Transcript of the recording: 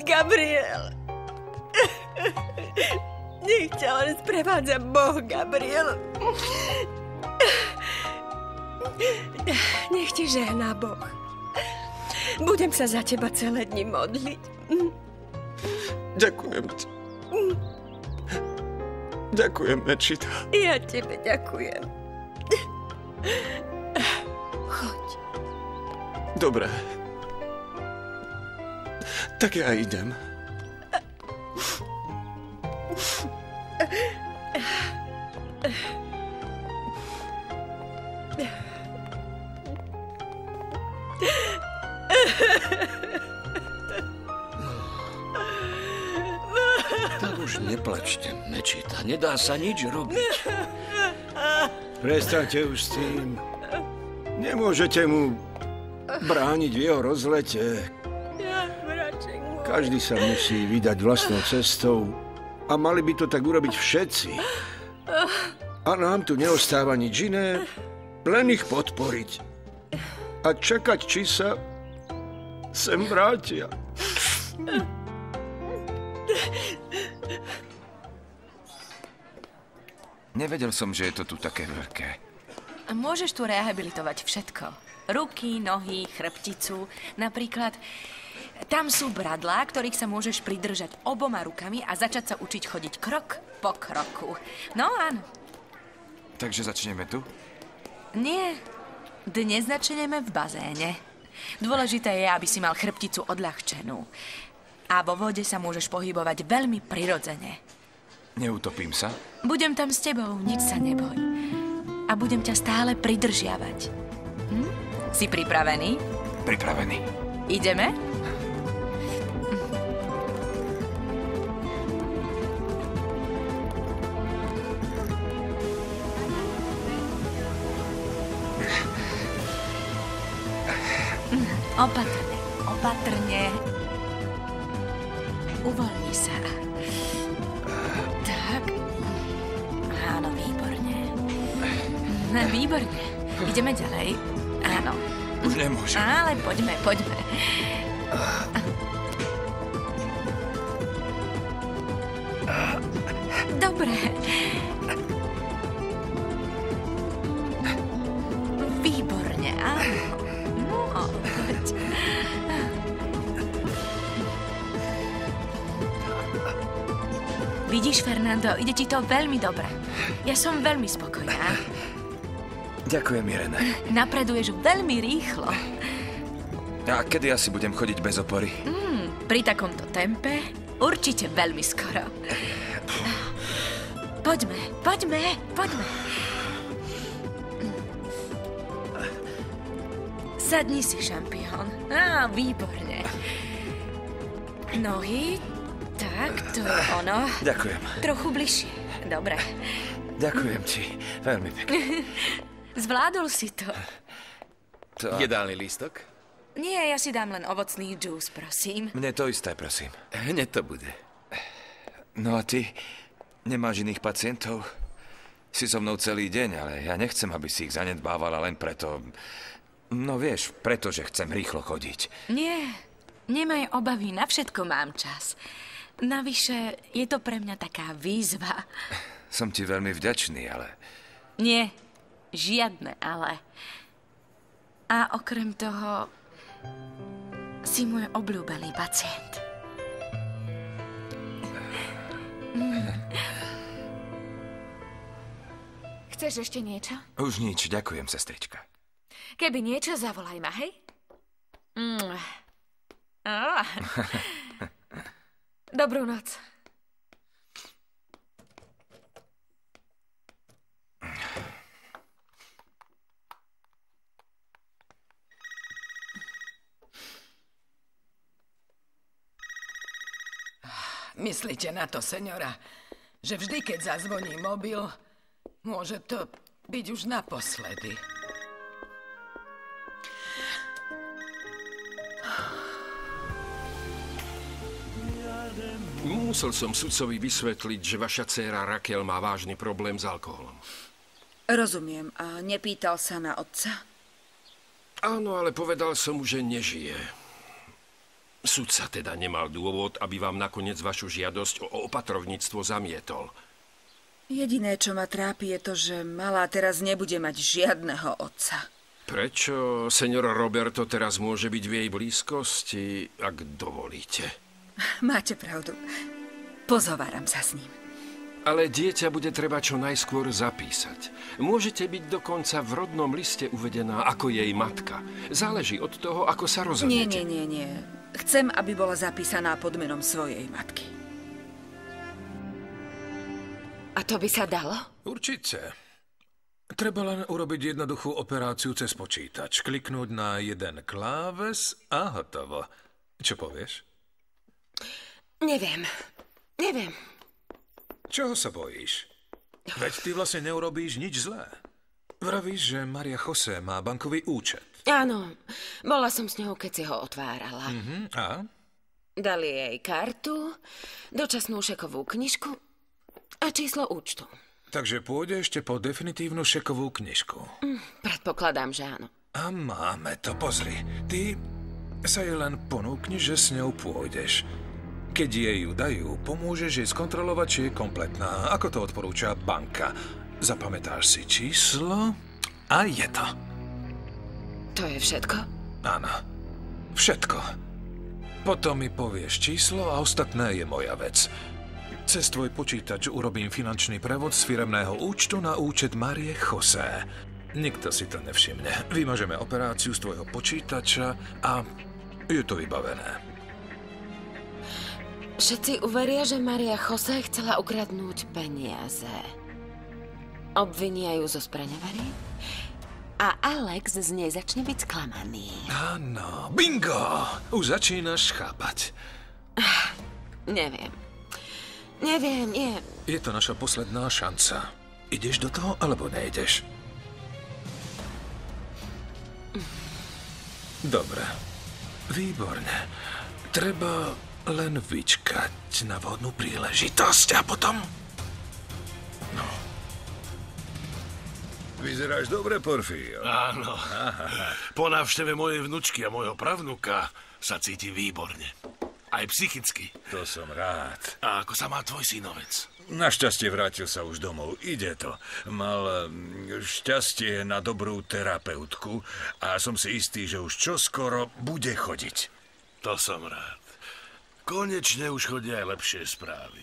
Gabriel. Nech ťa len sprevádza Boh, Gabriel. Nech ti žehná Boh. Budem sa za teba celé dni modliť. Ďakujem ti. Ďakujem, Nečita. Ja tebe ďakujem. Choď. Dobre. Tak ja idem. Tak už neplačte, Nečita. Nedá sa nič robiť. Prestaňte už s tým. Nemôžete mu brániť v jeho rozlete. Každý sa musí vydať vlastnou cestou a mali by to tak urobiť všetci. A nám tu neostáva nič iné, len ich podporiť. A čakať, či sa sem vrátia. Nevedel som, že je to tu také veľké. Môžeš tu rehabilitovať všetko. Ruky, nohy, chrbticu. Napríklad, tam sú bradlá, ktorých sa môžeš pridržať oboma rukami a začať sa učiť chodiť krok po kroku. No áno. Takže začneme tu? Nie. Dnes začneme v bazéne. Dôležité je, aby si mal chrbticu odľahčenú. A vo vode sa môžeš pohybovať veľmi prirodzene. Neutopím sa? Budem tam s tebou, nič sa neboj. A budem ťa stále pridržiavať. Si pripravený? Pripravený. Ideme? Opatrne, opatrne. Uvoľni sa. Tak. Áno, výborne. Výborne. Ideme ďalej. Áno. Už nemôžem. Ale poďme, poďme. Dobre. Výborne, áno. No, poď. Vidíš, Fernando, ide ti to veľmi dobre. Ja som veľmi spokojná. Ďakujem, Irene. Napreduješ veľmi rýchlo. A kedy asi budem chodiť bez opory? Pri takomto tempe určite veľmi skoro. Poďme, poďme, poďme. Sadni si, šampión. Á, výborne. Nohy, tak, to je ono. Ďakujem. Trochu bližšie. Dobre. Ďakujem ti. Veľmi pekne. Zvládol si to. Jedálny lístok? Nie, ja si dám len ovocný džús, prosím. Mne to isté, prosím. Hneď to bude. No a ty? Nemáš iných pacientov? Si so mnou celý deň, ale ja nechcem, aby si ich zanedbávala len preto... No vieš, pretože chcem rýchlo chodiť. Nie, nemaj obavy, na všetko mám čas. Navyše, je to pre mňa taká výzva. Som ti veľmi vďačný, ale... Nie, žiadne ale. A okrem toho, si môj obľúbený pacient. Chceš ešte niečo? Už nič, ďakujem, sestrička. Keby niečo, zavolaj ma, hej? Dobrú noc. Myslíte na to, seňora, že vždy, keď zazvoní mobil, môže to byť už naposledy. Musel som sudcovi vysvetliť, že vaša dcéra Raquel má vážny problém s alkoholom. Rozumiem. A nepýtal sa na otca? Áno, ale povedal som mu, že nežije. Sudca teda nemal dôvod, aby vám nakoniec vašu žiadosť o opatrovníctvo zamietol. Jediné, čo ma trápi, je to, že malá teraz nebude mať žiadneho otca. Prečo senior Roberto teraz môže byť v jej blízkosti, ak dovolíte? Máte pravdu. Pozováram sa s ním. Ale dieťa bude treba čo najskôr zapísať. Môžete byť dokonca v rodnom liste uvedená ako jej matka. Záleží od toho, ako sa rozhodnete. Nie. Chcem, aby bola zapísaná pod menom svojej matky. A to by sa dalo? Určite. Treba len urobiť jednoduchú operáciu cez počítač. Kliknúť na jeden kláves a hotovo. Čo povieš? Neviem. Čoho sa bojíš? Veď ty vlastne neurobíš nič zlé. Vravíš, že Maria José má bankový účet. Áno, bola som s ňou, keď si ho otvárala. A? Dali jej kartu, dočasnú šekovú knižku a číslo účtu. Takže pôjde ešte po definitívnu šekovú knižku. Predpokladám, že áno. A máme to, pozri. Ty sa jej len ponúkni, že s ňou pôjdeš. Keď jej ju dajú, pomôžeš jej skontrolovať, či je kompletná, ako to odporúča banka. Zapamätáš si číslo a je to. To je všetko? Áno, všetko. Potom mi povieš číslo a ostatné je moja vec. Cez tvoj počítač urobím finančný prevod z firemného účtu na účet Marie José. Nikto si to nevšimne. Vymažeme operáciu z tvojho počítača a je to vybavené. Všetci uveria, že Maria José chcela ukradnúť peniaze. Obvinia ju zo spraňovania a Alex z nej začne byť sklamaný. Áno, bingo! Už začínaš chápať. Neviem, nie. Je to naša posledná šanca. Ideš do toho, alebo nejdeš? Dobre, výborne. Treba len vyčkať na vhodnú príležitosť a potom... No. Vyzeráš dobre, Porfírio. Áno. Po návšteve mojej vnučky a môjho pravnuka sa cítim výborne. Aj psychicky. To som rád. A ako sa má tvoj synovec? Našťastie vrátil sa už domov. Ide to. Mal šťastie na dobrú terapeutku a som si istý, že už čoskoro bude chodiť. To som rád. Konečne už chodia aj lepšie správy.